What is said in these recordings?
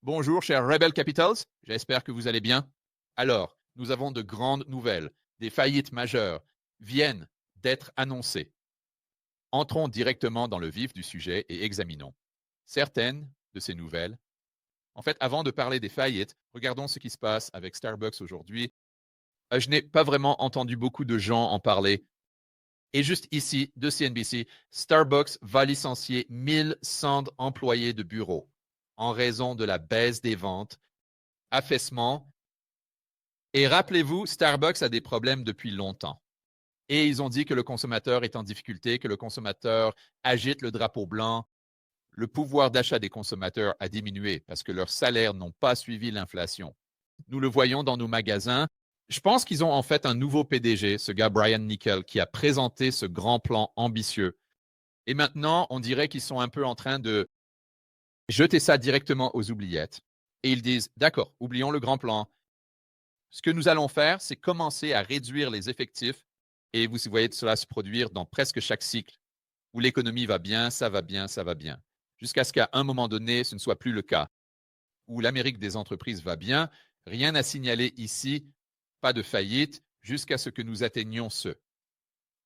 Bonjour, chers Rebel Capitals. J'espère que vous allez bien. Alors, nous avons de grandes nouvelles. Des faillites majeures viennent d'être annoncées. Entrons directement dans le vif du sujet et examinons certaines de ces nouvelles. En fait, avant de parler des faillites, regardons ce qui se passe avec Starbucks aujourd'hui. Je n'ai pas vraiment entendu beaucoup de gens en parler. Et juste ici, de CNBC, Starbucks va licencier 1100 employés de bureau en raison de la baisse des ventes, affaissement. Et rappelez-vous, Starbucks a des problèmes depuis longtemps. Et ils ont dit que le consommateur est en difficulté, que le consommateur agite le drapeau blanc. Le pouvoir d'achat des consommateurs a diminué parce que leurs salaires n'ont pas suivi l'inflation. Nous le voyons dans nos magasins. Je pense qu'ils ont en fait un nouveau PDG, ce gars Brian Nickel, qui a présenté ce grand plan ambitieux. Et maintenant, on dirait qu'ils sont un peu en train de jeter ça directement aux oubliettes. Et ils disent, d'accord, oublions le grand plan. Ce que nous allons faire, c'est commencer à réduire les effectifs et vous voyez cela se produire dans presque chaque cycle où l'économie va bien, ça va bien, ça va bien. Jusqu'à ce qu'à un moment donné, ce ne soit plus le cas. Où l'Amérique des entreprises va bien, rien à signaler ici, pas de faillite, jusqu'à ce que nous atteignions ce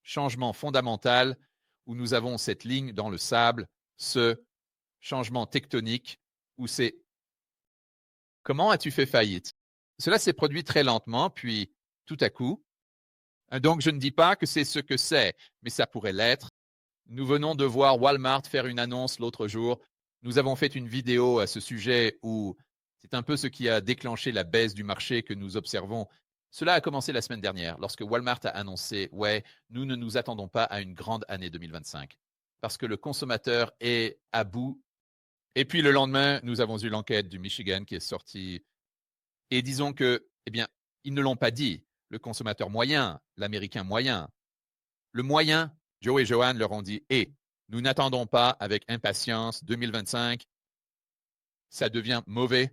changement fondamental où nous avons cette ligne dans le sable, ce changement tectonique où c'est comment as-tu fait faillite? Cela s'est produit très lentement, puis tout à coup. Donc, je ne dis pas que c'est ce que c'est, mais ça pourrait l'être. Nous venons de voir Walmart faire une annonce l'autre jour. Nous avons fait une vidéo à ce sujet où c'est un peu ce qui a déclenché la baisse du marché que nous observons. Cela a commencé la semaine dernière, lorsque Walmart a annoncé, ouais, nous ne nous attendons pas à une grande année 2025, parce que le consommateur est à bout. Et puis le lendemain, nous avons eu l'enquête du Michigan qui est sortie. Et disons que, eh bien, ils ne l'ont pas dit. Le consommateur moyen, l'Américain moyen, le moyen, Joe et Joanne leur ont dit, hé, nous n'attendons pas avec impatience 2025, ça devient mauvais,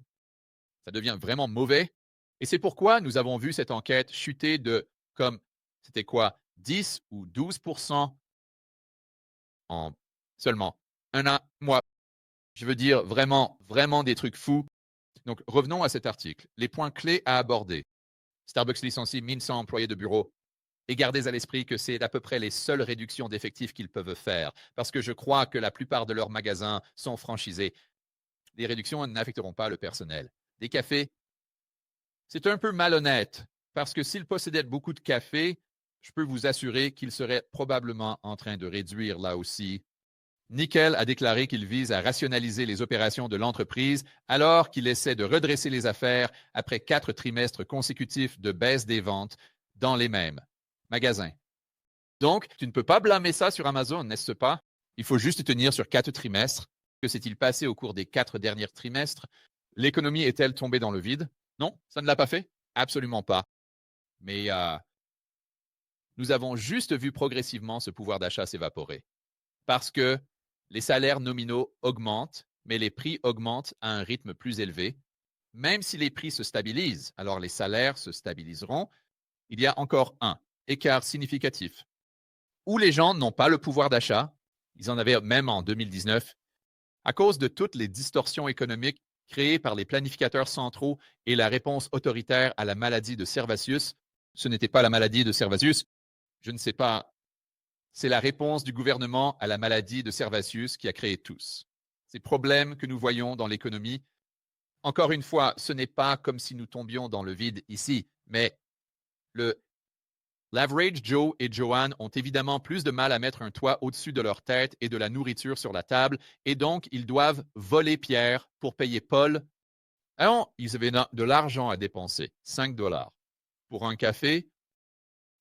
ça devient vraiment mauvais. Et c'est pourquoi nous avons vu cette enquête chuter de, comme, c'était quoi, 10 ou 12% en seulement un mois. Je veux dire vraiment, vraiment des trucs fous. Donc, revenons à cet article. Les points clés à aborder. Starbucks licencie 1100 employés de bureau. Et gardez à l'esprit que c'est à peu près les seules réductions d'effectifs qu'ils peuvent faire, parce que je crois que la plupart de leurs magasins sont franchisés. Les réductions n'affecteront pas le personnel. Des cafés, c'est un peu malhonnête, parce que s'ils possédaient beaucoup de cafés, je peux vous assurer qu'ils seraient probablement en train de réduire là aussi. Nickel a déclaré qu'il vise à rationaliser les opérations de l'entreprise alors qu'il essaie de redresser les affaires après 4 trimestres consécutifs de baisse des ventes dans les mêmes magasins. Donc, tu ne peux pas blâmer ça sur Amazon, n'est-ce pas? Il faut juste tenir sur 4 trimestres. Que s'est-il passé au cours des 4 derniers trimestres? L'économie est-elle tombée dans le vide? Non, ça ne l'a pas fait? Absolument pas. Mais nous avons juste vu progressivement ce pouvoir d'achat s'évaporer. Parce que les salaires nominaux augmentent, mais les prix augmentent à un rythme plus élevé. Même si les prix se stabilisent, alors les salaires se stabiliseront. Il y a encore un écart significatif où les gens n'ont pas le pouvoir d'achat. Ils en avaient même en 2019 à cause de toutes les distorsions économiques créées par les planificateurs centraux et la réponse autoritaire à la maladie de Servatius. Ce n'était pas la maladie de Servatius, je ne sais pas. C'est la réponse du gouvernement à la maladie de Servatius qui a créé tous ces problèmes que nous voyons dans l'économie. Encore une fois, ce n'est pas comme si nous tombions dans le vide ici, mais l'average Joe et Joanne ont évidemment plus de mal à mettre un toit au-dessus de leur tête et de la nourriture sur la table, et donc ils doivent voler Pierre pour payer Paul. Alors, ils avaient de l'argent à dépenser, 5 dollars pour un café.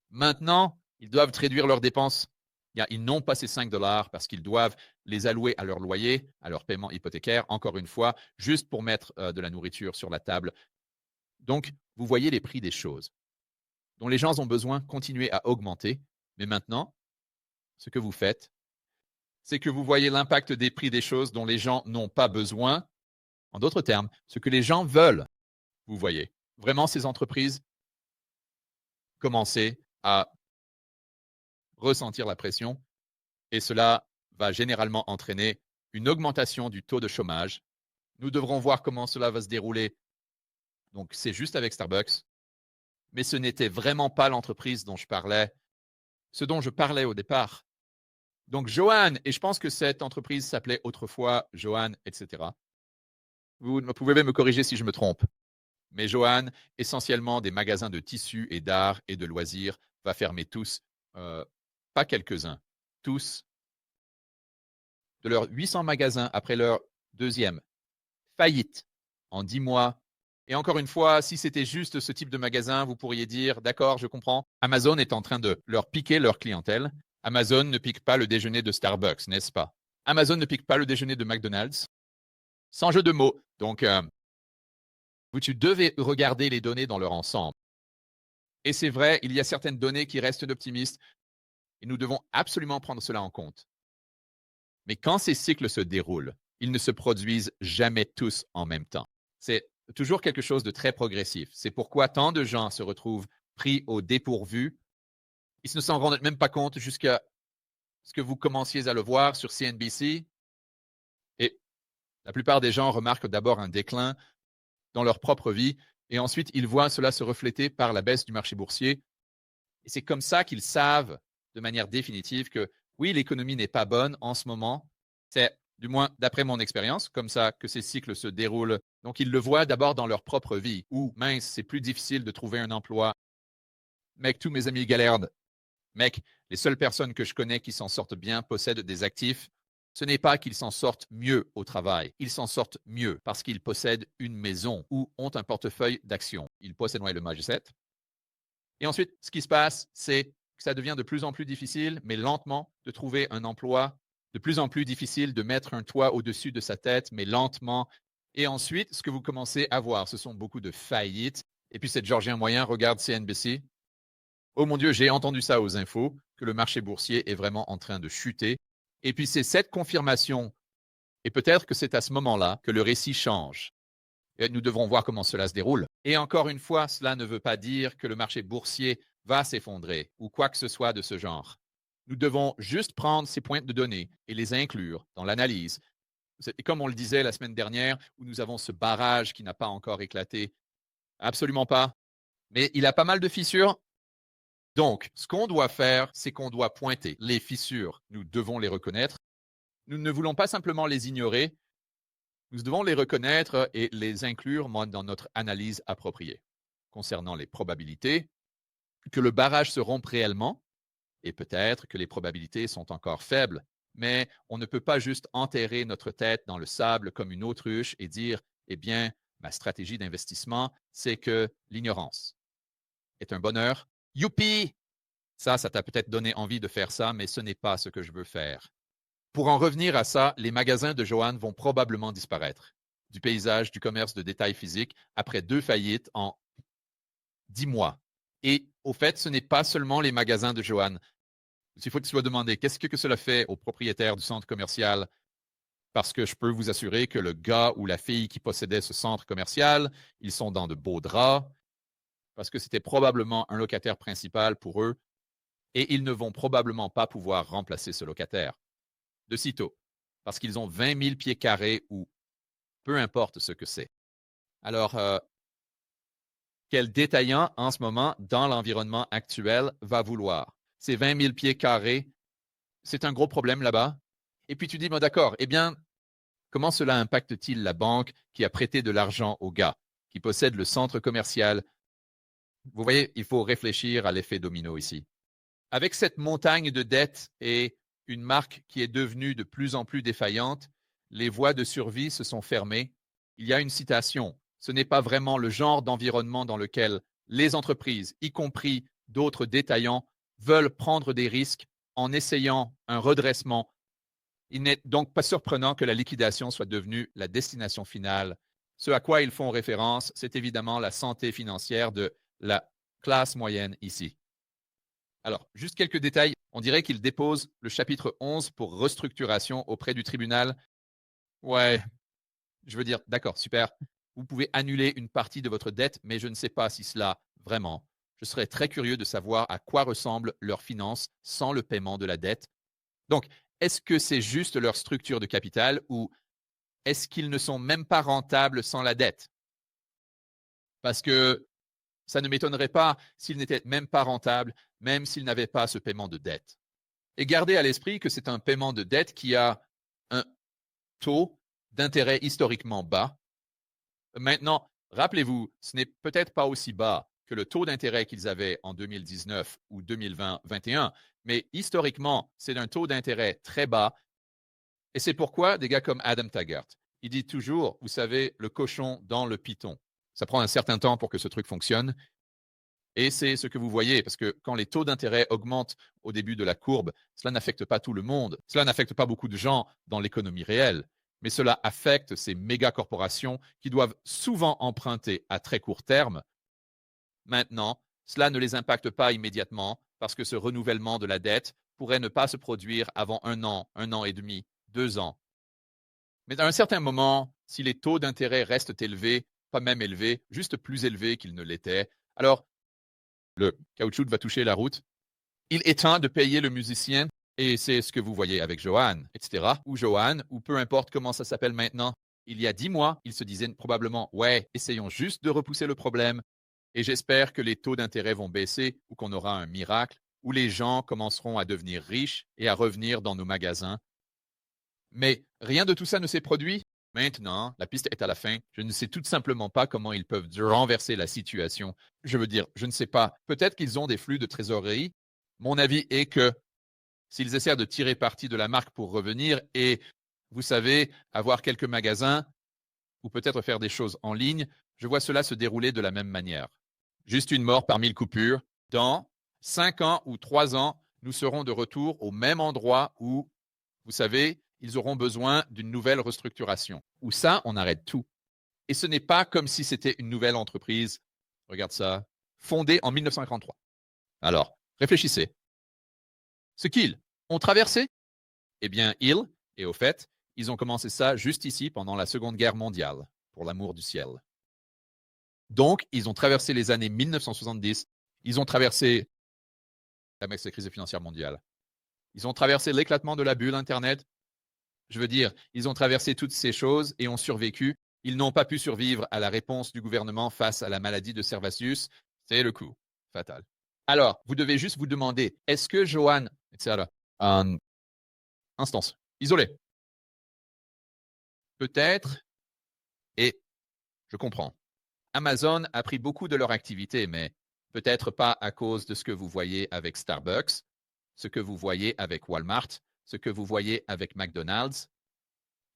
Maintenant, ils doivent réduire leurs dépenses. Ils n'ont pas ces 5 dollars parce qu'ils doivent les allouer à leur loyer, à leur paiement hypothécaire, encore une fois, juste pour mettre de la nourriture sur la table. Donc, vous voyez les prix des choses dont les gens ont besoin continuer à augmenter. Mais maintenant, ce que vous faites, c'est que vous voyez l'impact des prix des choses dont les gens n'ont pas besoin. En d'autres termes, ce que les gens veulent, vous voyez. Vraiment, ces entreprises commencer à ressentir la pression et cela va généralement entraîner une augmentation du taux de chômage. Nous devrons voir comment cela va se dérouler. Donc, c'est juste avec Starbucks. Mais ce n'était vraiment pas l'entreprise dont je parlais, ce dont je parlais au départ. Donc, Johan, et je pense que cette entreprise s'appelait autrefois Johan, etc. Vous pouvez me corriger si je me trompe. Mais Johan, essentiellement des magasins de tissus et d'art et de loisirs, va fermer tous, pas quelques-uns, tous. De leurs 800 magasins après leur deuxième faillite en 10 mois. Et encore une fois, si c'était juste ce type de magasin, vous pourriez dire, d'accord, je comprends, Amazon est en train de leur piquer leur clientèle. Amazon ne pique pas le déjeuner de Starbucks, n'est-ce pas? Amazon ne pique pas le déjeuner de McDonald's. Sans jeu de mots. Donc, tu devais regarder les données dans leur ensemble. Et c'est vrai, il y a certaines données qui restent optimistes et nous devons absolument prendre cela en compte. Mais quand ces cycles se déroulent, ils ne se produisent jamais tous en même temps. C'est toujours quelque chose de très progressif. C'est pourquoi tant de gens se retrouvent pris au dépourvu. Ils ne s'en rendent même pas compte jusqu'à ce que vous commenciez à le voir sur CNBC. Et la plupart des gens remarquent d'abord un déclin dans leur propre vie et ensuite ils voient cela se refléter par la baisse du marché boursier. Et c'est comme ça qu'ils savent de manière définitive que oui, l'économie n'est pas bonne en ce moment. C'est, du moins d'après mon expérience, comme ça que ces cycles se déroulent. Donc, ils le voient d'abord dans leur propre vie, où, mince, c'est plus difficile de trouver un emploi. Mec, tous mes amis galèrent. Mec, les seules personnes que je connais qui s'en sortent bien possèdent des actifs. Ce n'est pas qu'ils s'en sortent mieux au travail. Ils s'en sortent mieux parce qu'ils possèdent une maison ou ont un portefeuille d'actions. Ils possèdent, ouais, le Magicet. Et ensuite, ce qui se passe, c'est que ça devient de plus en plus difficile, mais lentement, de trouver un emploi, de plus en plus difficile de mettre un toit au-dessus de sa tête, mais lentement. Et ensuite, ce que vous commencez à voir, ce sont beaucoup de faillites. Et puis, cette Georgien moyen regarde CNBC. Oh mon Dieu, j'ai entendu ça aux infos, que le marché boursier est vraiment en train de chuter. Et puis, c'est cette confirmation, et peut-être que c'est à ce moment-là que le récit change. Et nous devrons voir comment cela se déroule. Et encore une fois, cela ne veut pas dire que le marché boursier va s'effondrer ou quoi que ce soit de ce genre. Nous devons juste prendre ces pointes de données et les inclure dans l'analyse. Et comme on le disait la semaine dernière, où nous avons ce barrage qui n'a pas encore éclaté. Absolument pas. Mais il a pas mal de fissures. Donc, ce qu'on doit faire, c'est qu'on doit pointer les fissures. Nous devons les reconnaître. Nous ne voulons pas simplement les ignorer. Nous devons les reconnaître et les inclure dans notre analyse appropriée. Concernant les probabilités, que le barrage se rompe réellement, et peut-être que les probabilités sont encore faibles, mais on ne peut pas juste enterrer notre tête dans le sable comme une autruche et dire, eh bien, ma stratégie d'investissement, c'est que l'ignorance est un bonheur. Youpi! Ça t'a peut-être donné envie de faire ça, mais ce n'est pas ce que je veux faire. Pour en revenir à ça, les magasins de Johan vont probablement disparaître du paysage du commerce de détail physique après 2 faillites en 10 mois. Et au fait, ce n'est pas seulement les magasins de Johan. Il faut que tu sois demandé qu'est-ce que cela fait au propriétaire du centre commercial, parce que je peux vous assurer que le gars ou la fille qui possédait ce centre commercial, ils sont dans de beaux draps, parce que c'était probablement un locataire principal pour eux, et ils ne vont probablement pas pouvoir remplacer ce locataire de sitôt, parce qu'ils ont 20 000 pieds carrés ou peu importe ce que c'est. Alors, quel détaillant en ce moment, dans l'environnement actuel, va vouloir? Ces 20 000 pieds carrés, c'est un gros problème là-bas. Et puis tu dis, bon, d'accord, eh bien, comment cela impacte-t-il la banque qui a prêté de l'argent au gars, qui possède le centre commercial? Vous voyez, il faut réfléchir à l'effet domino ici. Avec cette montagne de dettes et une marque qui est devenue de plus en plus défaillante, les voies de survie se sont fermées. Il y a une citation. Ce n'est pas vraiment le genre d'environnement dans lequel les entreprises, y compris d'autres détaillants, veulent prendre des risques en essayant un redressement. Il n'est donc pas surprenant que la liquidation soit devenue la destination finale. Ce à quoi ils font référence, c'est évidemment la santé financière de la classe moyenne ici. Alors, juste quelques détails. On dirait qu'il dépose le chapitre 11 pour restructuration auprès du tribunal. Ouais, je veux dire, d'accord, super. Vous pouvez annuler une partie de votre dette, mais je ne sais pas si cela, vraiment. Je serais très curieux de savoir à quoi ressemblent leurs finances sans le paiement de la dette. Donc, est-ce que c'est juste leur structure de capital ou est-ce qu'ils ne sont même pas rentables sans la dette? Parce que ça ne m'étonnerait pas s'ils n'étaient même pas rentables, même s'ils n'avaient pas ce paiement de dette. Et gardez à l'esprit que c'est un paiement de dette qui a un taux d'intérêt historiquement bas. Maintenant, rappelez-vous, ce n'est peut-être pas aussi bas que le taux d'intérêt qu'ils avaient en 2019 ou 2020-21, mais historiquement, c'est un taux d'intérêt très bas. Et c'est pourquoi des gars comme Adam Taggart, il dit toujours, vous savez, le cochon dans le python. Ça prend un certain temps pour que ce truc fonctionne. Et c'est ce que vous voyez, parce que quand les taux d'intérêt augmentent au début de la courbe, cela n'affecte pas tout le monde, cela n'affecte pas beaucoup de gens dans l'économie réelle, mais cela affecte ces méga corporations qui doivent souvent emprunter à très court terme. Maintenant, cela ne les impacte pas immédiatement parce que ce renouvellement de la dette pourrait ne pas se produire avant un an et demi, 2 ans. Mais à un certain moment, si les taux d'intérêt restent élevés, pas même élevés, juste plus élevés qu'ils ne l'étaient, alors le caoutchouc va toucher la route. Il est temps de payer le musicien, et c'est ce que vous voyez avec Johan, etc. Ou Johan, ou peu importe comment ça s'appelle maintenant. Il y a 10 mois, il se disait probablement, ouais, essayons juste de repousser le problème, et j'espère que les taux d'intérêt vont baisser, ou qu'on aura un miracle, où les gens commenceront à devenir riches et à revenir dans nos magasins. Mais rien de tout ça ne s'est produit. Maintenant, la piste est à la fin. Je ne sais tout simplement pas comment ils peuvent renverser la situation. Je veux dire, je ne sais pas. Peut-être qu'ils ont des flux de trésorerie. Mon avis est que s'ils essaient de tirer parti de la marque pour revenir et, vous savez, avoir quelques magasins ou peut-être faire des choses en ligne, je vois cela se dérouler de la même manière. Juste une mort par 1000 coupures. Dans 5 ans ou 3 ans, nous serons de retour au même endroit où, vous savez, ils auront besoin d'une nouvelle restructuration. Ou ça, on arrête tout. Et ce n'est pas comme si c'était une nouvelle entreprise, regarde ça, fondée en 1943. Alors, réfléchissez. Ce qu'ils ont traversé, eh bien, ils, et au fait, ils ont commencé ça juste ici pendant la Seconde Guerre mondiale, pour l'amour du ciel. Donc, ils ont traversé les années 1970, ils ont traversé la crise financière mondiale, ils ont traversé l'éclatement de la bulle Internet. Je veux dire, ils ont traversé toutes ces choses et ont survécu. Ils n'ont pas pu survivre à la réponse du gouvernement face à la maladie de Servatius. C'est le coup fatal. Alors, vous devez juste vous demander, est-ce que Johan, etc., instance, isolée, peut-être, et je comprends, Amazon a pris beaucoup de leur activité, mais peut-être pas à cause de ce que vous voyez avec Starbucks, ce que vous voyez avec Walmart, ce que vous voyez avec McDonald's,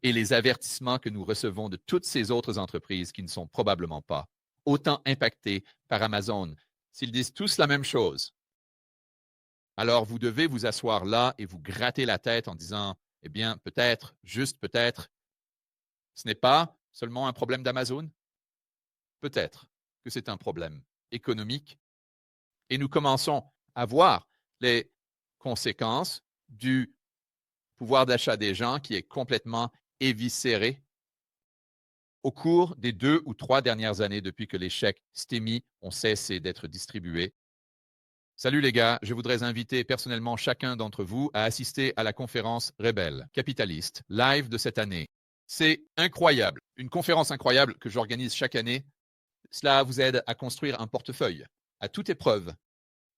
et les avertissements que nous recevons de toutes ces autres entreprises qui ne sont probablement pas autant impactées par Amazon. S'ils disent tous la même chose, alors vous devez vous asseoir là et vous gratter la tête en disant, eh bien, peut-être, juste peut-être, ce n'est pas seulement un problème d'Amazon. Peut-être que c'est un problème économique et nous commençons à voir les conséquences du pouvoir d'achat des gens qui est complètement éviscéré au cours des 2 ou 3 dernières années depuis que les chèques STEMI ont cessé d'être distribués. Salut les gars, je voudrais inviter personnellement chacun d'entre vous à assister à la conférence Rebelle Capitaliste live de cette année. C'est incroyable, une conférence incroyable que j'organise chaque année. Cela vous aide à construire un portefeuille à toute épreuve.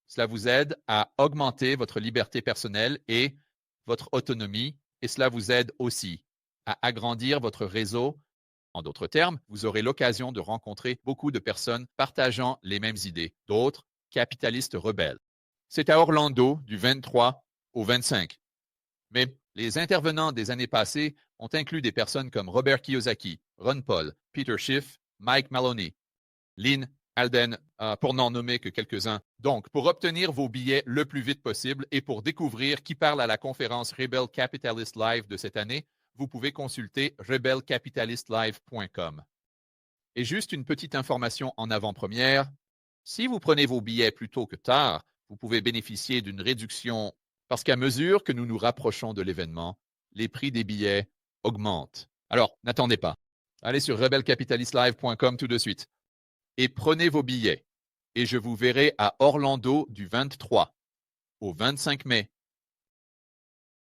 Cela vous aide à augmenter votre liberté personnelle et votre autonomie, et cela vous aide aussi à agrandir votre réseau. En d'autres termes, vous aurez l'occasion de rencontrer beaucoup de personnes partageant les mêmes idées, d'autres capitalistes rebelles. C'est à Orlando du 23 au 25. Mais les intervenants des années passées ont inclus des personnes comme Robert Kiyosaki, Ron Paul, Peter Schiff, Mike Maloney, Lynn Alden, pour n'en nommer que quelques-uns. Donc, pour obtenir vos billets le plus vite possible et pour découvrir qui parle à la conférence Rebel Capitalist Live de cette année, vous pouvez consulter rebelcapitalistlive.com. Et juste une petite information en avant-première, si vous prenez vos billets plus tôt que tard, vous pouvez bénéficier d'une réduction parce qu'à mesure que nous nous rapprochons de l'événement, les prix des billets augmentent. Alors, n'attendez pas. Allez sur rebelcapitalistlive.com tout de suite et prenez vos billets. Et je vous verrai à Orlando du 23 au 25 mai